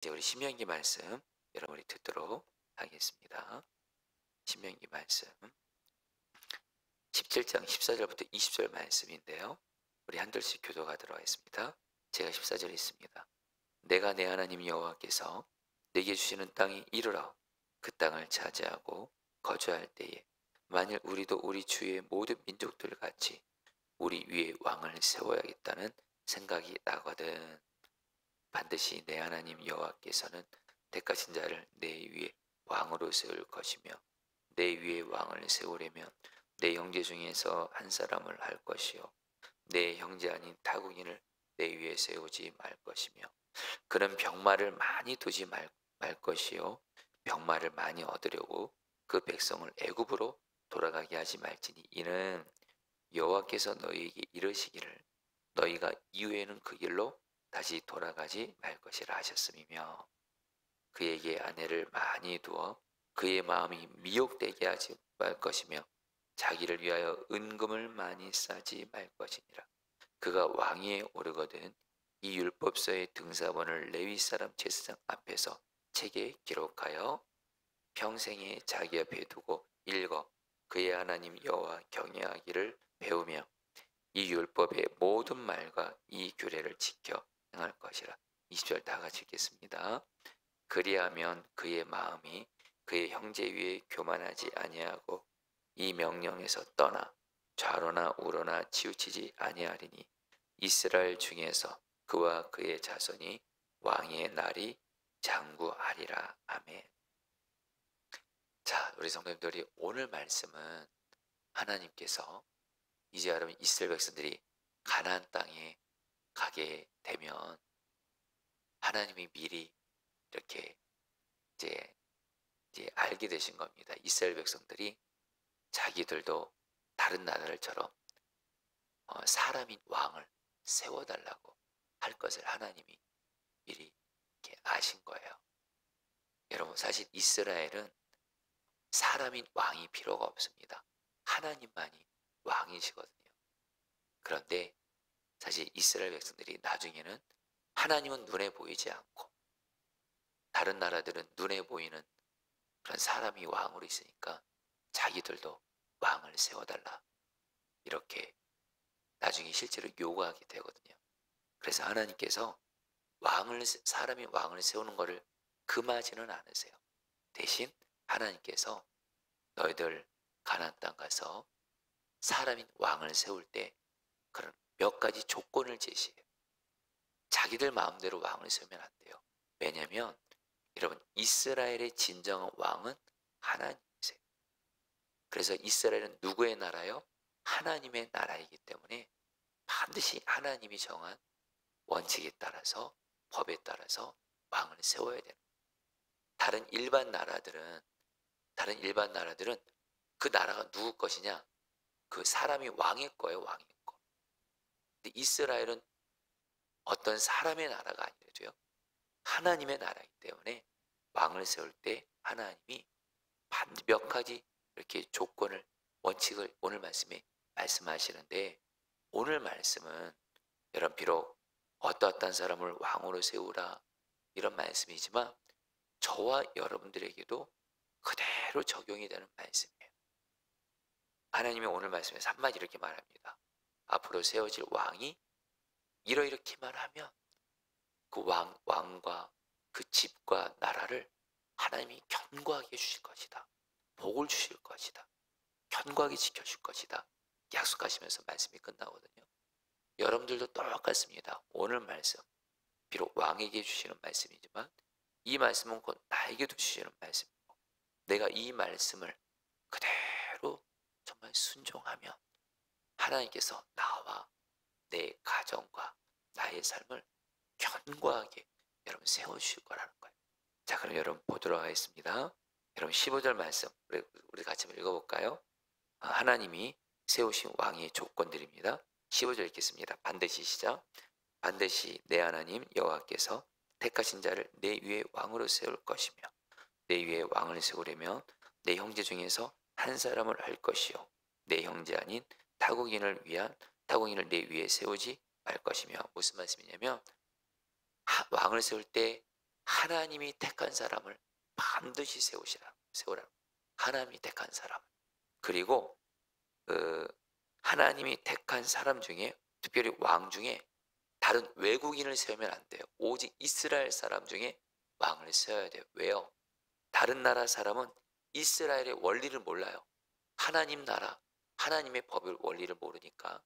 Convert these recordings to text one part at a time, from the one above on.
이제 우리 신명기 말씀 여러분이 듣도록 하겠습니다. 신명기 말씀 17장 14절부터 20절 말씀인데요. 우리 한 절씩 교도하도록 하겠습니다. 제가 14절 있습니다. 내가 내 하나님 여호와께서 내게 주시는 땅에 이르러 그 땅을 차지하고 거주할 때에 만일 우리도 우리 주위의 모든 민족들 같이 우리 위에 왕을 세워야겠다는 생각이 나거든. 반드시 내 하나님 여호와께서는 택하신 자를 내 위에 왕으로 세울 것이며 내 위에 왕을 세우려면 내 형제 중에서 한 사람을 할 것이요 내 형제 아닌 타국인을 내 위에 세우지 말 것이며 그는 병마를 많이 두지 말 것이요 병마를 많이 얻으려고 그 백성을 애굽으로 돌아가게 하지 말지니 이는 여호와께서 너희에게 이르시기를 너희가 이후에는 그 길로 다시 돌아가지 말 것이라 하셨음이며 그에게 아내를 많이 두어 그의 마음이 미혹되게 하지 말 것이며 자기를 위하여 은금을 많이 싸지 말 것이니라. 그가 왕위에 오르거든 이 율법서의 등사본을 레위 사람 제사장 앞에서 책에 기록하여 평생에 자기 앞에 두고 읽어 그의 하나님 여호와 경외하기를 배우며 이 율법의 모든 말과 이 규례를 지켜 행할 것이라. 20절 다 같이 읽겠습니다. 그리하면 그의 마음이 그의 형제 위에 교만하지 아니하고 이 명령에서 떠나 좌로나 우로나 치우치지 아니하리니 이스라엘 중에서 그와 그의 자손이 왕의 날이 장구하리라. 아멘. 자, 우리 성도님들이 오늘 말씀은 하나님께서 이제 여러분 이스라엘 백성들이 가나안 땅에 가게 되면 하나님이 미리 이렇게 이제 알게 되신 겁니다. 이스라엘 백성들이 자기들도 다른 나라들처럼 사람인 왕을 세워달라고 할 것을 하나님이 미리 이렇게 아신 거예요. 여러분 사실 이스라엘은 사람인 왕이 필요가 없습니다. 하나님만이 왕이시거든요. 그런데 사실 이스라엘 백성들이 나중에는 하나님은 눈에 보이지 않고 다른 나라들은 눈에 보이는 그런 사람이 왕으로 있으니까 자기들도 왕을 세워달라 이렇게 나중에 실제로 요구하게 되거든요. 그래서 하나님께서 사람이 왕을 세우는 것을 금하지는 않으세요. 대신 하나님께서 너희들 가나안 땅 가서 사람인 왕을 세울 때 그런 몇 가지 조건을 제시해요. 자기들 마음대로 왕을 세우면 안 돼요. 왜냐하면 여러분 이스라엘의 진정한 왕은 하나님이세요. 그래서 이스라엘은 누구의 나라요? 하나님의 나라이기 때문에 반드시 하나님이 정한 원칙에 따라서 법에 따라서 왕을 세워야 돼요. 다른 일반 나라들은 그 나라가 누구 것이냐? 그 사람이 왕의 거예요, 왕의 거. 근데 이스라엘은 어떤 사람의 나라가 아니라도요. 하나님의 나라이기 때문에 왕을 세울 때 하나님이 몇 가지 이렇게 조건을 원칙을 오늘 말씀에 말씀하시는데 오늘 말씀은 여러분 비록 어떠한 사람을 왕으로 세우라 이런 말씀이지만 저와 여러분들에게도 그대로 적용이 되는 말씀이에요. 하나님이 오늘 말씀에서 한마디 이렇게 말합니다. 앞으로 세워질 왕이 이러이렇게만 하면 그 왕과 그 집과 나라를 하나님이 견고하게 주실 것이다. 복을 주실 것이다. 견고하게 지켜줄 것이다. 약속하시면서 말씀이 끝나거든요. 여러분들도 똑같습니다. 오늘 말씀 비록 왕에게 주시는 말씀이지만 이 말씀은 곧 나에게도 주시는 말씀이고 내가 이 말씀을 그대로 정말 순종하면 하나님께서 나와 내 가정과 나의 삶을 견고하게 여러분 세워주실 거라는 거예요. 자, 그럼 여러분 보도록 하겠습니다. 여러분 15절 말씀 우리 같이 한번 읽어볼까요? 하나님이 세우신 왕의 조건들입니다. 15절 읽겠습니다. 반드시 시작. 반드시 내 하나님 여호와께서 택하신 자를 내 위에 왕으로 세울 것이며 내 위에 왕을 세우려면 내 형제 중에서 한 사람을 할 것이요 내 형제 아닌 타국인을 내 위에 세우지 말 것이며 무슨 말씀이냐면 왕을 세울 때 하나님이 택한 사람을 반드시 세우라. 하나님이 택한 사람. 그리고 그 하나님이 택한 사람 중에, 특별히 왕 중에 다른 외국인을 세우면 안 돼요. 오직 이스라엘 사람 중에 왕을 세워야 돼요. 왜요? 다른 나라 사람은 이스라엘의 원리를 몰라요. 하나님 나라, 하나님의 법을 원리를 모르니까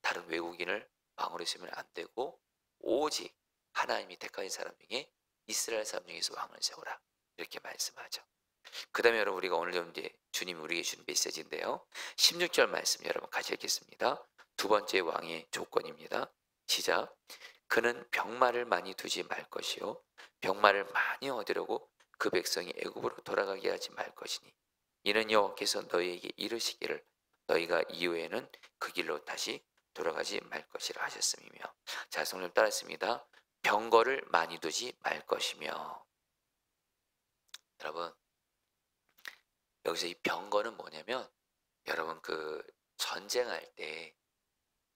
다른 외국인을 왕으로 세우면 안 되고, 오직 하나님이 택하신 사람 중에 이스라엘 사람 중에서 왕을 세우라, 이렇게 말씀하죠. 그 다음에 여러분, 우리가 오늘 좀 이제 주님이 우리에게 주는 메시지인데요, 16절 말씀 여러분 같이 읽겠습니다. 두 번째 왕의 조건입니다. 시작. 그는 병마를 많이 두지 말 것이요 병마를 많이 얻으려고 그 백성이 애굽으로 돌아가게 하지 말 것이니 이는 여호와께서 너희에게 이르시기를 너희가 이후에는 그 길로 다시 돌아가지 말 것이라 하셨음이며. 자, 성령 따랐습니다. 병거를 많이 두지 말 것이며. 여러분, 여기서 이 병거는 뭐냐면, 여러분 그 전쟁할 때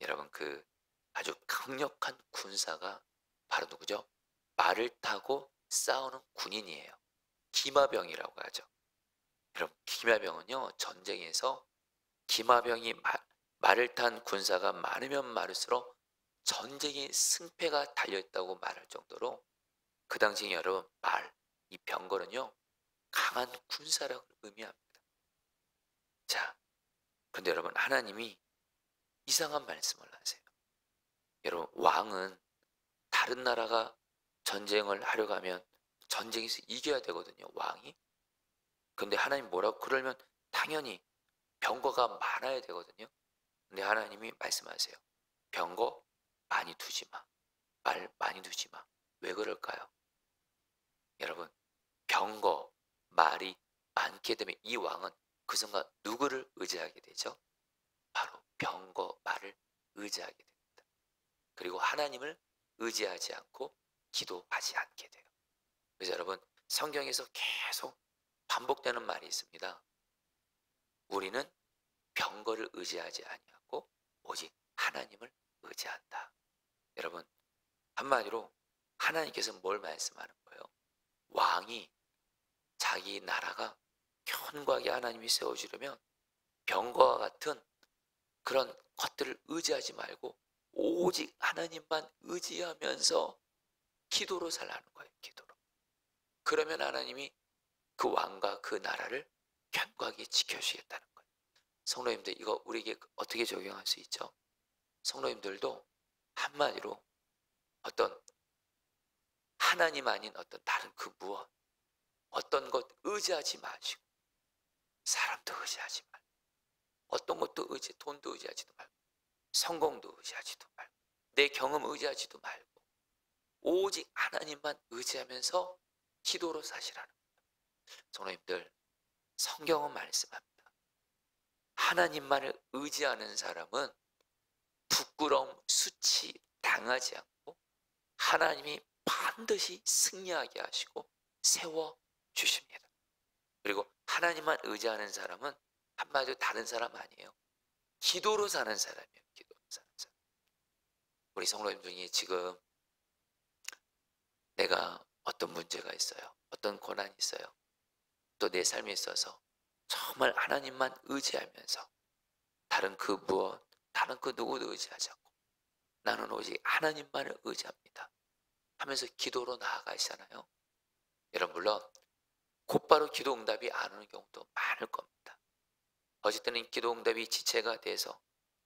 여러분 그 아주 강력한 군사가 바로 누구죠? 말을 타고 싸우는 군인이에요. 기마병이라고 하죠. 여러분, 기마병은요, 전쟁에서 기마병이 말을 탄 군사가 많으면 많을수록 전쟁의 승패가 달려있다고 말할 정도로, 그 당시 여러분 이 병거는요 강한 군사력을 의미합니다. 자, 그런데 여러분, 하나님이 이상한 말씀을 하세요. 여러분, 왕은 다른 나라가 전쟁을 하려고 하면 전쟁에서 이겨야 되거든요, 왕이. 근데 하나님 뭐라고? 그러면 당연히 병거가 많아야 되거든요. 근데 하나님이 말씀하세요. 병거 많이 두지 마. 말 많이 두지 마. 왜 그럴까요? 여러분, 병거, 말이 많게 되면 이 왕은 그 순간 누구를 의지하게 되죠? 바로 병거, 말을 의지하게 됩니다. 그리고 하나님을 의지하지 않고 기도하지 않게 돼요. 그래서 여러분, 성경에서 계속 반복되는 말이 있습니다. 우리는 병거를 의지하지 아니하고 오직 하나님을 의지한다. 여러분, 한마디로 하나님께서 뭘 말씀하는 거예요? 왕이, 자기 나라가 견고하게 하나님이 세워주려면 병거와 같은 그런 것들을 의지하지 말고 오직 하나님만 의지하면서 기도로 살라는 거예요. 기도로. 그러면 하나님이 그 왕과 그 나라를 견고하게 지켜주시겠다는 거예요. 성도님들, 이거 우리에게 어떻게 적용할 수 있죠? 성도님들도 한마디로 어떤 하나님 아닌 어떤 다른 그 무엇, 어떤 것 의지하지 마시고, 사람도 의지하지 말고, 어떤 것도 돈도 의지하지도 말고, 성공도 의지하지도 말고, 내 경험 의지하지도 말고, 오직 하나님만 의지하면서 기도로 사시라는 거예요. 성도님들, 성경은 말씀합니다. 하나님만을 의지하는 사람은 부끄러움, 수치 당하지 않고 하나님이 반드시 승리하게 하시고 세워 주십니다. 그리고 하나님만 의지하는 사람은 한마디로 다른 사람 아니에요. 기도로 사는 사람이에요. 기도로 사는 사람. 우리 성도님 중에 지금 내가 어떤 문제가 있어요, 어떤 고난이 있어요, 또 내 삶에 있어서 정말 하나님만 의지하면서 다른 그 무엇, 다른 그 누구도 의지하지 않고 나는 오직 하나님만을 의지합니다 하면서 기도로 나아가시잖아요. 여러분, 물론 곧바로 기도 응답이 안 오는 경우도 많을 겁니다. 어쨌든 기도 응답이 지체가 돼서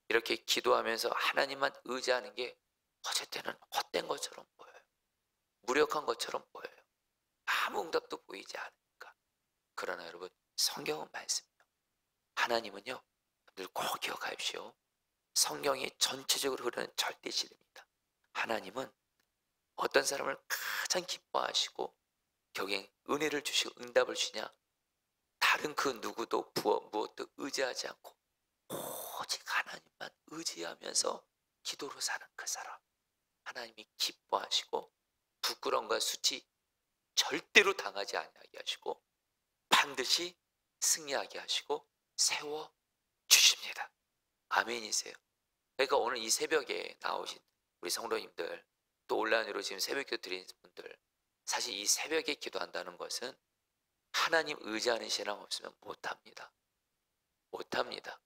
이렇게 기도하면서 하나님만 의지하는 게 어쩔 때는 헛된 것처럼 보여요. 무력한 것처럼 보여요. 아무 응답도 보이지 않으니까. 그러나 여러분, 성경은 말씀이요, 하나님은요, 늘 꼭 기억하십시오. 성경이 전체적으로 흐르는 절대 진리입니다. 하나님은 어떤 사람을 가장 기뻐하시고 경에 은혜를 주시고 응답을 주냐? 다른 그 누구도 무엇도 의지하지 않고 오직 하나님만 의지하면서 기도로 사는 그 사람, 하나님이 기뻐하시고 부끄러움과 수치 절대로 당하지 아니하게 하시고 반드시 승리하게 하시고 세워 주십니다. 아멘이세요. 그러니까 오늘 이 새벽에 나오신 우리 성도님들, 또 온라인으로 지금 새벽기도 드리는 분들, 사실 이 새벽에 기도한다는 것은 하나님 의지하는 신앙 없으면 못합니다. 못합니다.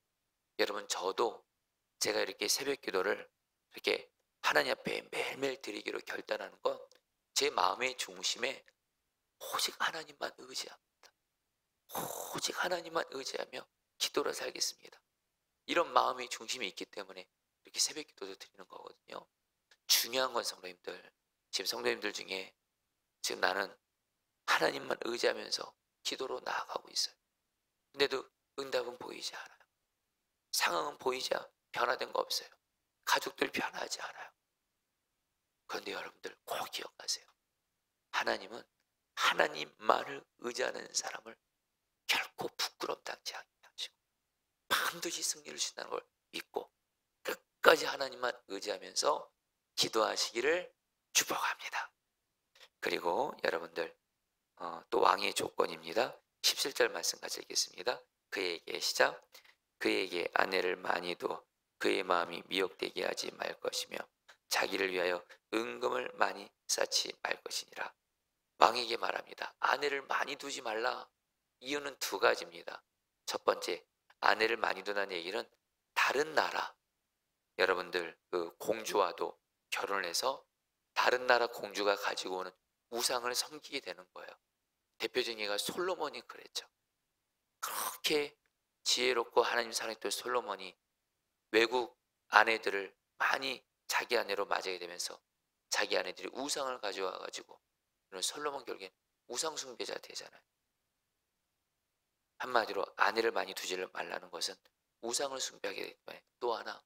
여러분, 저도 제가 이렇게 새벽 기도를 이렇게 하나님 앞에 매일매일 드리기로 결단하는 건 제 마음의 중심에 오직 하나님만 의지합니다. 오직 하나님만 의지하며 기도를 살겠습니다. 이런 마음의 중심이 있기 때문에 이렇게 새벽 기도도 드리는 거거든요. 중요한 건 성도님들, 지금 성도님들 중에 지금 나는 하나님만 의지하면서 기도로 나아가고 있어요. 근데도 응답은 보이지 않아요. 상황은 변화된 거 없어요. 가족들 변하지 않아요. 그런데 여러분들 꼭 기억하세요. 하나님은 하나님만을 의지하는 사람을 결코 부끄럼 당치 않게 하시고 반드시 승리를 주신다는 걸 믿고 끝까지 하나님만 의지하면서 기도하시기를 축복합니다. 그리고 여러분들 또 왕의 조건입니다. 17절 말씀 같이 읽겠습니다. 그에게 시작. 그에게 아내를 많이 두어 그의 마음이 미혹되게 하지 말 것이며 자기를 위하여 은금을 많이 쌓지 말 것이니라. 왕에게 말합니다. 아내를 많이 두지 말라. 이유는 두 가지입니다. 첫 번째, 아내를 많이 두는 얘기는 다른 나라, 여러분들 그 공주와도 결혼을 해서 다른 나라 공주가 가지고 오는 우상을 섬기게 되는 거예요. 대표적인 예가 솔로몬이 그랬죠. 그렇게 지혜롭고 하나님 사랑했던 솔로몬이 외국 아내들을 많이 자기 아내로 맞이하게 되면서 자기 아내들이 우상을 가져와 가지고 이런 솔로몬 결국엔 우상 숭배자 되잖아요. 한마디로 아내를 많이 두지를 말라는 것은 우상을 숭배하게 되기 때문에 또 하나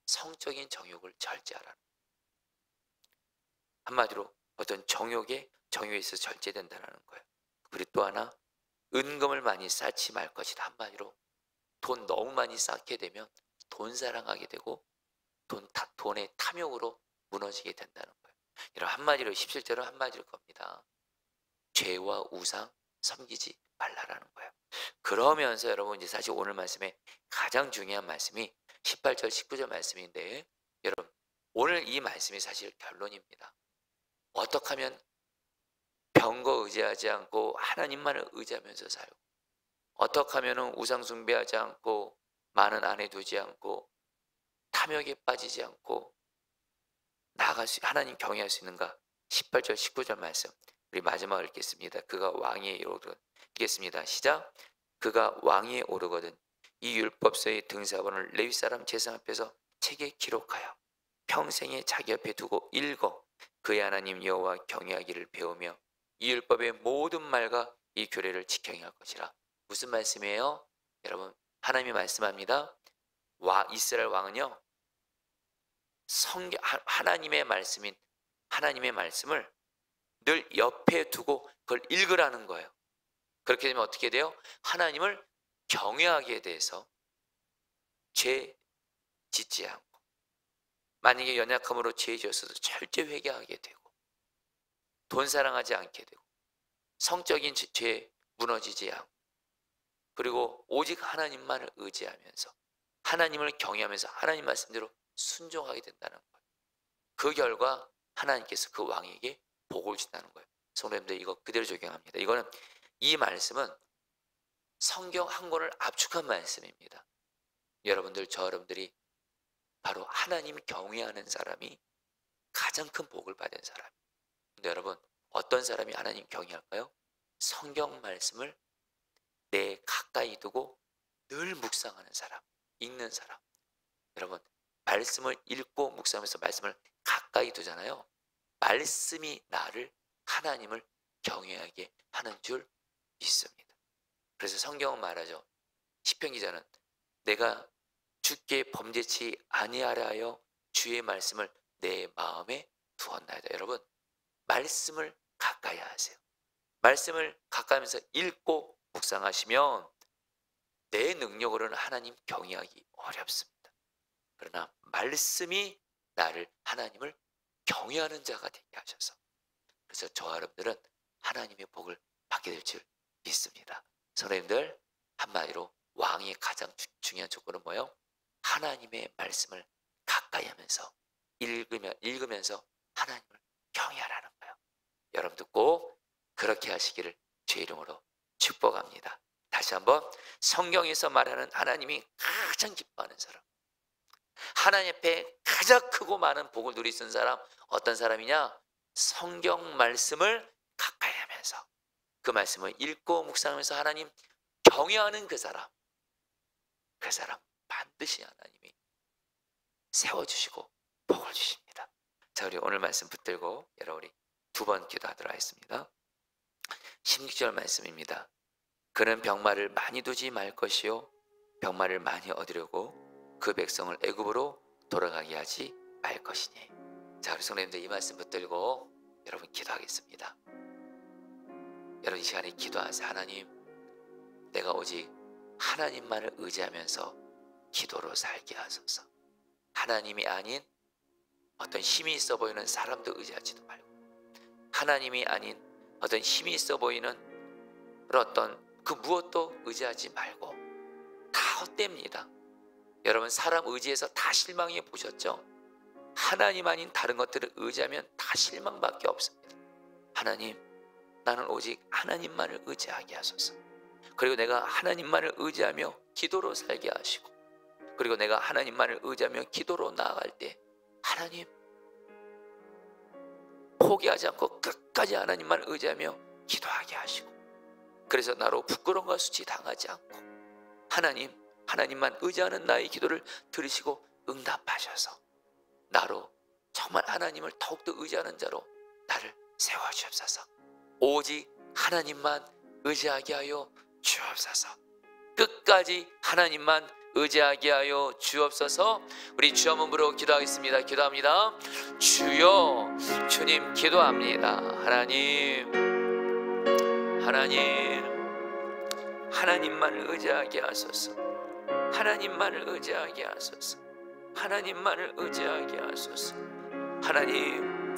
성적인 정욕을 절제하라는, 한마디로 어떤 정욕에 있어서 절제된다는 거예요. 그리고 또 하나 은금을 많이 쌓지 말 것이다. 한마디로 돈 너무 많이 쌓게 되면 돈 사랑하게 되고 돈의 탐욕으로 무너지게 된다는 거예요. 이런 한마디로 17절은 한마디로 겁니다. 죄와 우상 섬기지 말라라는 거예요. 그러면서 여러분 이제 사실 오늘 말씀에 가장 중요한 말씀이 18절 19절 말씀인데, 여러분 오늘 이 말씀이 사실 결론입니다. 어떻게 하면 병거 의지하지 않고 하나님만을 의지하면서 살고, 어떻게 하면 우상 숭배하지 않고 많은 아내 두지 않고 탐욕에 빠지지 않고 하나님 경외할 수 있는가? 18절 19절 말씀 우리 마지막을 읽겠습니다. 그가 왕위에 오르거든. 읽겠습니다. 시작. 그가 왕위에 오르거든 이 율법서의 등사본을 레위 사람 제사 앞에서 책에 기록하여 평생에 자기 옆에 두고 읽어 그의 하나님 여호와 경외하기를 배우며 이 율법의 모든 말과 이 규례를 지켜 행할 것이라. 무슨 말씀이에요? 여러분, 하나님이 말씀합니다. 이스라엘 왕은요, 하나님의 말씀인 하나님의 말씀을 늘 옆에 두고 그걸 읽으라는 거예요. 그렇게 되면 어떻게 돼요? 하나님을 경외하게 돼서 죄 짓지 않고, 만약에 연약함으로 죄 지었어도 절대 회개하게 되고, 돈 사랑하지 않게 되고, 성적인 죄 무너지지 않고, 그리고 오직 하나님만을 의지하면서 하나님을 경외하면서 하나님 말씀대로 순종하게 된다는 거예요. 그 결과 하나님께서 그 왕에게 복을 주신다는 거예요. 성도님들 이거 그대로 적용합니다. 이거는 이 말씀은 성경 한 권을 압축한 말씀입니다. 여러분들, 여러분들이 바로 하나님 경외하는 사람이 가장 큰 복을 받은 사람. 근데 여러분, 어떤 사람이 하나님 경외할까요? 성경 말씀을 내 가까이 두고 늘 묵상하는 사람, 읽는 사람. 여러분, 말씀을 읽고 묵상하면서 말씀을 가까이 두잖아요. 말씀이 나를 하나님을 경외하게 하는 줄 믿습니다. 그래서 성경은 말하죠. 시편 기자는 내가 주께 범죄치 아니하려 하여 주의 말씀을 내 마음에 두었나이다. 여러분, 말씀을 가까이 하세요. 말씀을 가까이 하면서 읽고 묵상하시면 내 능력으로는 하나님 경외하기 어렵습니다. 그러나 말씀이 나를 하나님을 경외하는 자가 되게 하셔서, 그래서 저와 여러분들은 하나님의 복을 받게 될 줄 믿습니다. 성도님들, 한마디로 왕의 가장 중요한 조건은 뭐예요? 하나님의 말씀을 가까이 하면서 읽으면서 하나님을 경외하라는 거예요. 여러분도 꼭 그렇게 하시기를 주의 이름으로 축복합니다. 다시 한번, 성경에서 말하는 하나님이 가장 기뻐하는 사람, 하나님 앞에 가장 크고 많은 복을 누릴 수 있는 사람, 어떤 사람이냐? 성경 말씀을 가까이 하면서 그 말씀을 읽고 묵상하면서 하나님 경외하는 그 사람 반드시 하나님이 세워주시고 복을 주십니다. 자, 우리 오늘 말씀 붙들고 여러분 우리 두 번 기도하도록 하겠습니다. 16절 말씀입니다. 그는 병마를 많이 두지 말 것이요 병마를 많이 얻으려고 그 백성을 애굽으로 돌아가게 하지 말 것이니. 자, 우리 성도님들 이 말씀 붙들고 여러분 기도하겠습니다. 여러분 이 시간에 기도하세요. 하나님, 내가 오직 하나님만을 의지하면서 기도로 살게 하소서. 하나님이 아닌 어떤 힘이 있어 보이는 사람도 의지하지도 말고, 하나님이 아닌 어떤 힘이 있어 보이는 그런 어떤 그 무엇도 의지하지 말고 다 헛됩니다. 여러분 사람 의지해서 다 실망해 보셨죠? 하나님 아닌 다른 것들을 의지하면 다 실망밖에 없습니다. 하나님, 나는 오직 하나님만을 의지하게 하소서. 그리고 내가 하나님만을 의지하며 기도로 살게 하시고, 그리고 내가 하나님만을 의지하며 기도로 나아갈 때 하나님 포기하지 않고 끝까지 하나님만을 의지하며 기도하게 하시고, 그래서 나로 부끄러움과 수치 당하지 않고 하나님만 의지하는 나의 기도를 들으시고 응답하셔서 나로 정말 하나님을 더욱더 의지하는 자로 나를 세워주옵소서. 오직 하나님만 의지하게 하여 주옵소서. 끝까지 하나님만 의지하게 하여 주옵소서. 우리 주 한번으로 기도하겠습니다. 기도합니다. 주여, 주님 기도합니다. 하나님만을 의지하게 하소서. 하나님만을 의지하게 하소서. 하나님만을 의지하게 하소서. 하나님,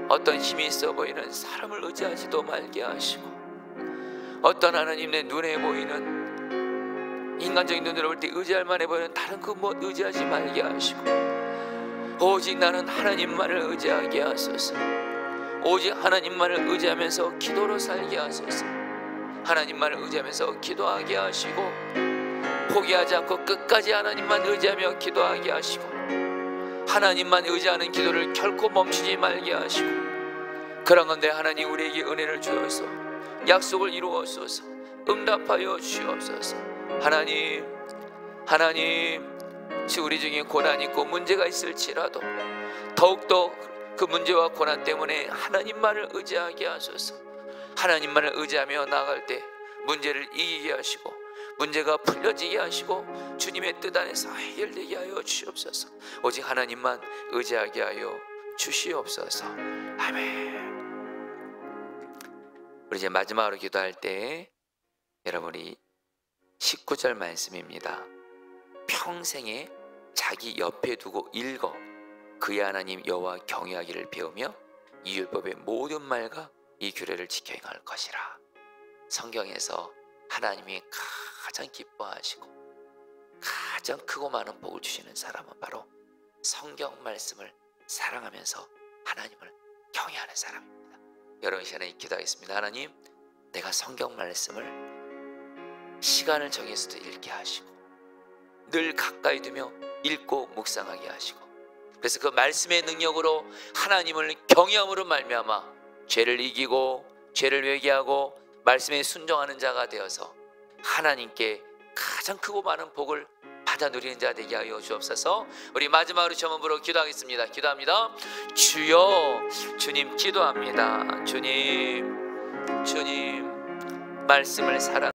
어떤 힘이 있어 보이는 사람을 의지하지도 말게 하시고, 어떤 하나님 내 눈에 보이는 인간적인 눈으로 볼 때 의지할 만해 보이는 다른 그 무엇 의지하지 말게 하시고, 오직 나는 하나님만을 의지하게 하소서. 오직 하나님만을 의지하면서 기도로 살게 하소서. 하나님만을 의지하면서 기도하게 하시고, 포기하지 않고 끝까지 하나님만 의지하며 기도하게 하시고, 하나님만 의지하는 기도를 결코 멈추지 말게 하시고, 그런 건데 하나님 우리에게 은혜를 주셔서 약속을 이루어소서. 응답하여 주옵소서. 하나님, 우리 중에 고난이 있고 문제가 있을지라도 더욱더 그 문제와 고난 때문에 하나님만을 의지하게 하소서. 하나님만을 의지하며 나아갈 때 문제를 이기게 하시고, 문제가 풀려지게 하시고, 주님의 뜻 안에서 해결되게 하여 주옵소서. 오직 하나님만 의지하게 하여 주시옵소서. 아멘. 우리 이제 마지막으로 기도할 때 여러분이 19절 말씀입니다. 평생에 자기 옆에 두고 읽어 그의 하나님 여호와 경외하기를 배우며 이 율법의 모든 말과 이 규례를 지켜 행할 것이라. 성경에서 하나님이 가장 기뻐하시고 가장 크고 많은 복을 주시는 사람은 바로 성경 말씀을 사랑하면서 하나님을 경외하는 사람입니다. 여러분 시간에 기도하겠습니다. 하나님, 내가 성경 말씀을 시간을 정해서도 읽게 하시고 늘 가까이 두며 읽고 묵상하게 하시고, 그래서 그 말씀의 능력으로 하나님을 경외함으로 말미암아 죄를 이기고 죄를 회개하고 말씀에 순종하는 자가 되어서 하나님께 가장 크고 많은 복을 받아 누리는 자 되게 하여 주옵소서. 우리 마지막으로 전문부로 기도하겠습니다. 기도합니다. 주여, 주님 기도합니다. 주님 말씀을 사랑